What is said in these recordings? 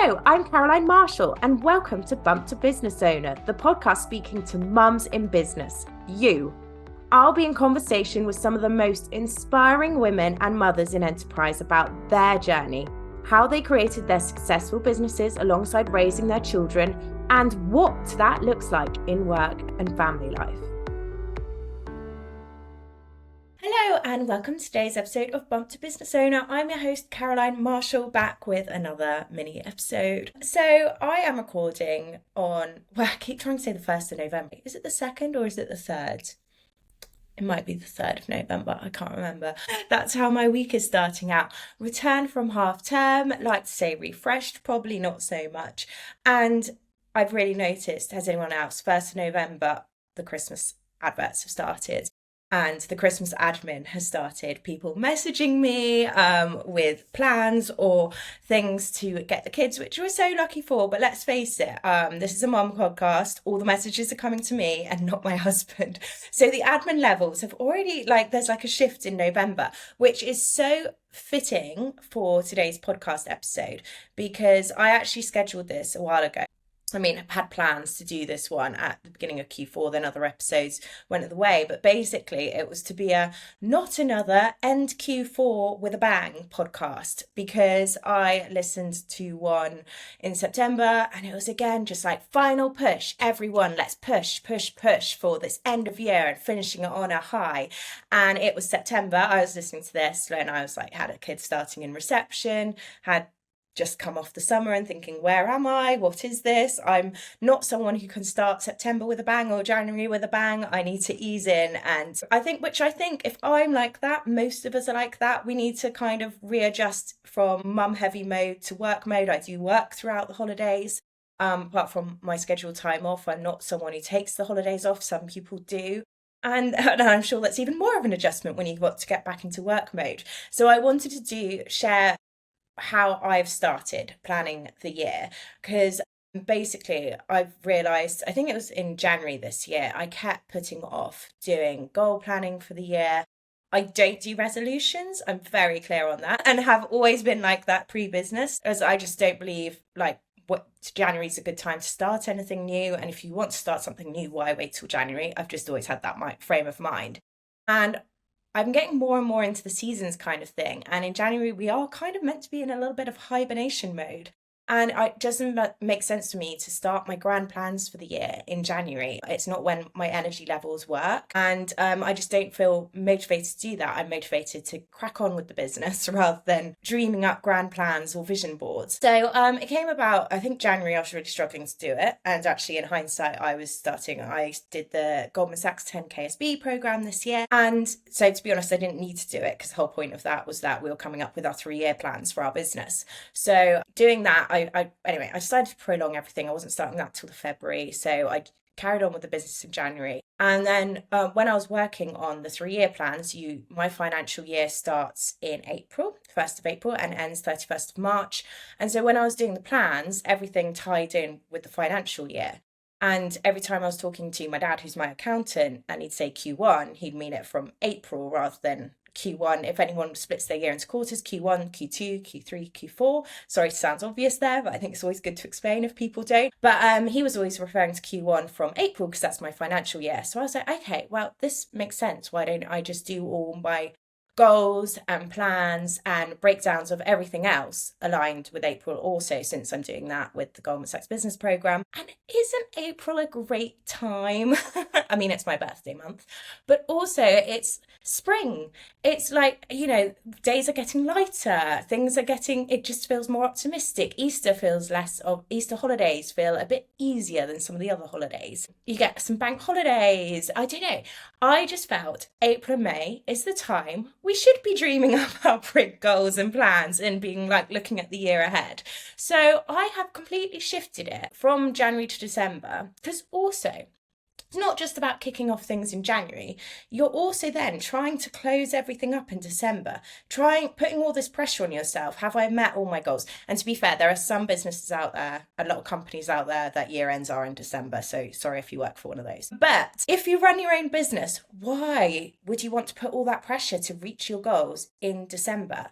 Hello, I'm Caroline Marshall, and welcome to Bump to Business Owner, the podcast speaking to mums in business, you. I'll be in conversation with some of the most inspiring women and mothers in enterprise about their journey, how they created their successful businesses alongside raising their children, and what that looks like in work and family life. Hello and welcome to today's episode of Bump to Business Owner. I'm your host Caroline Marshall, back with another mini episode. So I am recording on, I keep trying to say the 1st of November. Is it the 2nd or is it the 3rd? It might be the 3rd of November, I can't remember. That's how my week is starting out. Returned from half term, like to say refreshed, probably not so much. And I've really noticed, has anyone else, 1st of November, the Christmas adverts have started. And the Christmas admin has started, people messaging me with plans or things to get the kids, which we're so lucky for. But let's face it, this is a mum podcast. All the messages are coming to me and not my husband. So the admin levels have already, there's a shift in November, which is so fitting for today's podcast episode, because I actually scheduled this a while ago. I've had plans to do this one at the beginning of Q4, then other episodes went out the way. But basically, it was to be a not another end Q4 with a bang podcast, because I listened to one in September and it was again just final push. Everyone, let's push for this end of year and finishing it on a high. And it was September. I was listening to this and I was had a kid starting in reception, had just come off the summer and thinking, where am I? What is this? I'm not someone who can start September with a bang or January with a bang. I need to ease in. And I think if I'm like that, most of us are like that. We need to kind of readjust from mum heavy mode to work mode. I do work throughout the holidays. Apart from my scheduled time off, I'm not someone who takes the holidays off. Some people do. And I'm sure that's even more of an adjustment when you've got to get back into work mode. So I wanted to share how I've started planning the year, because basically I've realised, I think it was in January this year, I kept putting off doing goal planning for the year. I don't do resolutions, I'm very clear on that, and have always been like that pre-business, as I just don't believe January's a good time to start anything new. And if you want to start something new, why wait till January? I've just always had that frame of mind. And I'm getting more and more into the seasons kind of thing. And in January, we are kind of meant to be in a little bit of hibernation mode. And it doesn't make sense to me to start my grand plans for the year in January. It's not when my energy levels work. And I just don't feel motivated to do that. I'm motivated to crack on with the business rather than dreaming up grand plans or vision boards. So it came about, I think January, I was really struggling to do it. And actually, in hindsight, I did the Goldman Sachs 10KSB program this year. And so to be honest, I didn't need to do it, because the whole point of that was that we were coming up with our 3-year plans for our business. So doing that, I decided to prolong everything. I wasn't starting that till February, so I carried on with the business in January. And then when I was working on the 3-year plans, my financial year starts in April, 1st of April, and ends 31st of March. And so when I was doing the plans, everything tied in with the financial year. And every time I was talking to my dad, who's my accountant, and he'd say Q1, he'd mean it from April rather than Q1. If anyone splits their year into quarters, Q1, Q2, Q3, Q4. Sorry, it sounds obvious there, but I think it's always good to explain if people don't. But he was always referring to Q1 from April, because that's my financial year. So I was like, okay, well, this makes sense. Why don't I just do all my goals and plans and breakdowns of everything else aligned with April also, since I'm doing that with the Goldman Sachs business program. And isn't April a great time? It's my birthday month, but also it's spring. It's days are getting lighter, it just feels more optimistic. Easter holidays feel a bit easier than some of the other holidays. You get some bank holidays. I don't know. I just felt April and May is the time we should be dreaming up our big goals and plans and being looking at the year ahead. So I have completely shifted it from January to December, because also it's not just about kicking off things in January. You're also then trying to close everything up in December, putting all this pressure on yourself. Have I met all my goals? And to be fair, there are some businesses out there, a lot of companies out there, that year ends are in December. So sorry if you work for one of those. But if you run your own business, why would you want to put all that pressure to reach your goals in December?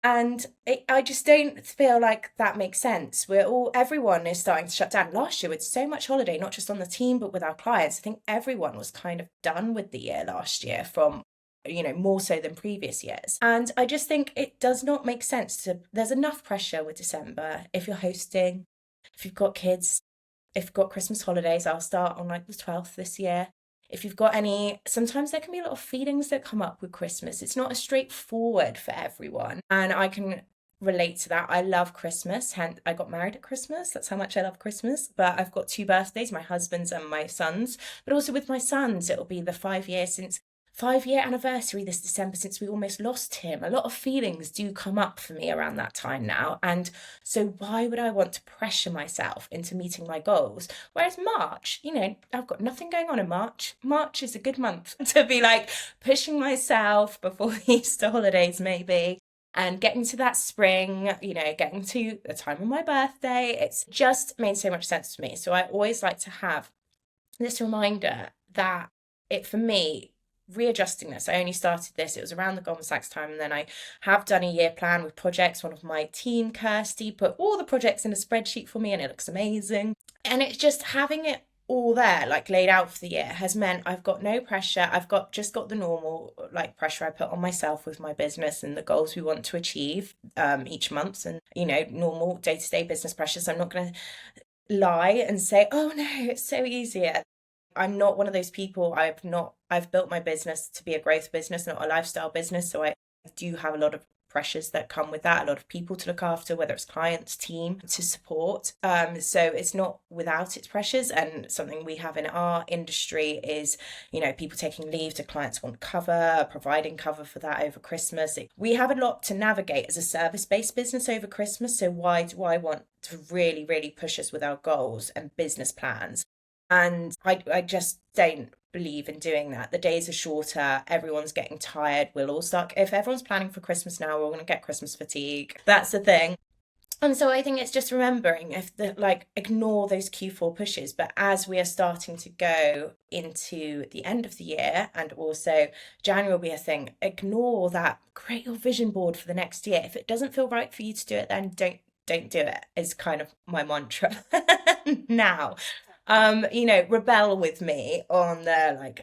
And I just don't feel like that makes sense. Everyone is starting to shut down. Last year, with so much holiday, not just on the team, but with our clients, I think everyone was kind of done with the year last year from, more so than previous years. And I just think it does not make sense there's enough pressure with December. If you're hosting, if you've got kids, if you've got Christmas holidays, I'll start on like the 12th this year. If you've got sometimes there can be a lot of feelings that come up with Christmas. It's not as straightforward for everyone. And I can relate to that. I love Christmas. Hence, I got married at Christmas. That's how much I love Christmas. But I've got 2 birthdays, my husband's and my son's. But also with my sons, it'll be the 5-year anniversary this December since we almost lost him. A lot of feelings do come up for me around that time now. And so why would I want to pressure myself into meeting my goals? Whereas March, I've got nothing going on in March. March is a good month to be like pushing myself before the Easter holidays maybe. And getting to that spring, getting to the time of my birthday, it's just made so much sense to me. So I always like to have this reminder that for me, readjusting this. I only started this, it was around the Goldman Sachs time, and then I have done a year plan with projects. One of my team, Kirsty, put all the projects in a spreadsheet for me and it looks amazing. And it's just having it all there, like laid out for the year, has meant I've got no pressure. I've just got the normal like pressure I put on myself with my business and the goals we want to achieve each month, and normal day-to-day business pressures. I'm not going to lie and say, oh no, it's so easy. I'm not one of those people. I've built my business to be a growth business, not a lifestyle business. So I do have a lot of pressures that come with that, a lot of people to look after, whether it's clients, team to support. So it's not without its pressures. And something we have in our industry is, people taking leave to clients want cover, providing cover for that over Christmas. We have a lot to navigate as a service-based business over Christmas. So why do I want to really, really push us with our goals and business plans? And I just don't believe in doing that. The days are shorter. Everyone's getting tired. We'll all start. If everyone's planning for Christmas now, we're all going to get Christmas fatigue. That's the thing. And so I think it's just remembering ignore those Q4 pushes. But as we are starting to go into the end of the year, and also January will be a thing, ignore that. Create your vision board for the next year. If it doesn't feel right for you to do it, then don't do it, is kind of my mantra now. Rebel with me on the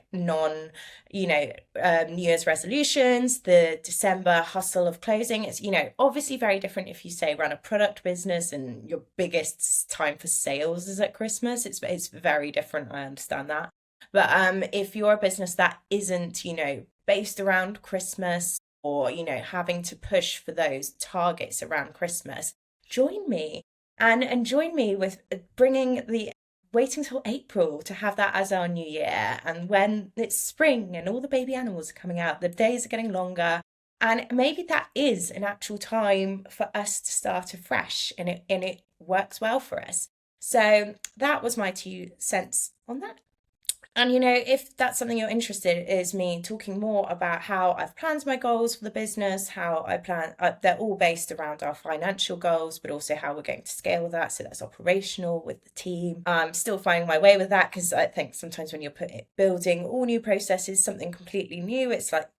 New Year's resolutions, the December hustle of closing. It's, obviously very different if you say run a product business and your biggest time for sales is at Christmas. It's very different. I understand that. But if you're a business that isn't, based around Christmas or, having to push for those targets around Christmas, join me and join me with waiting till April to have that as our new year. And when it's spring and all the baby animals are coming out, the days are getting longer. And maybe that is an actual time for us to start afresh, and it works well for us. So that was my 2 cents on that. And, if that's something you're interested in, is me talking more about how I've planned my goals for the business, how I plan, they're all based around our financial goals, but also how we're going to scale that. So that's operational with the team. I'm still finding my way with that, because I think sometimes when you're building all new processes, something completely new, it's like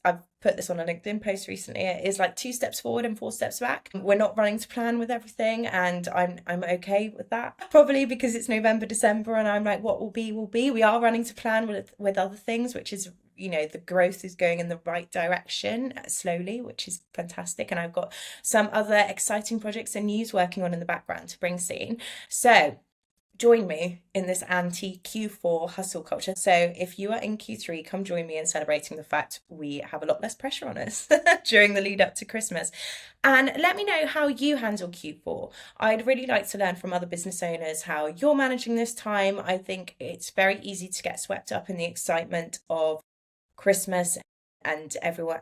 I've put this on a LinkedIn post recently. It is like 2 steps forward and 4 steps back. We're not running to plan with everything, and I'm okay with that. Probably because it's November, December, and I'm like, what will be, will be. We are running to plan with other things, which is, the growth is going in the right direction slowly, which is fantastic. And I've got some other exciting projects and news working on in the background to bring soon. So join me in this anti-Q4 hustle culture. So if you are in Q3, come join me in celebrating the fact we have a lot less pressure on us during the lead up to Christmas. And let me know how you handle Q4. I'd really like to learn from other business owners how you're managing this time. I think it's very easy to get swept up in the excitement of Christmas, and everyone,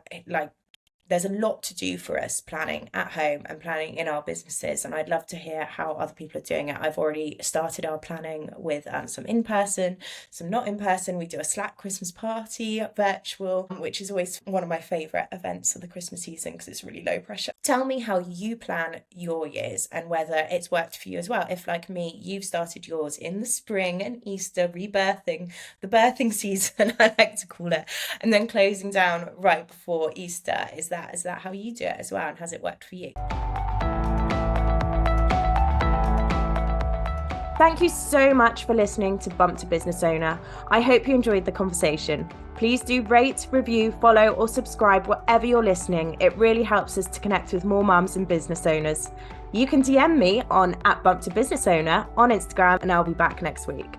there's a lot to do for us planning at home and planning in our businesses. And I'd love to hear how other people are doing it. I've already started our planning with some in-person, some not in-person. We do a Slack Christmas party, virtual, which is always one of my favourite events of the Christmas season because it's really low pressure. Tell me how you plan your years and whether it's worked for you as well. If, like me, you've started yours in the spring and Easter, rebirthing, the birthing season, I like to call it, and then closing down right before Easter. Is that that. Is that how you do it as well? And has it worked for you? Thank you so much for listening to Bump to Business Owner. I hope you enjoyed the conversation. Please do rate, review, follow, or subscribe wherever you're listening. It really helps us to connect with more mums and business owners. You can DM me on @BumpToBusinessOwner on Instagram, and I'll be back next week.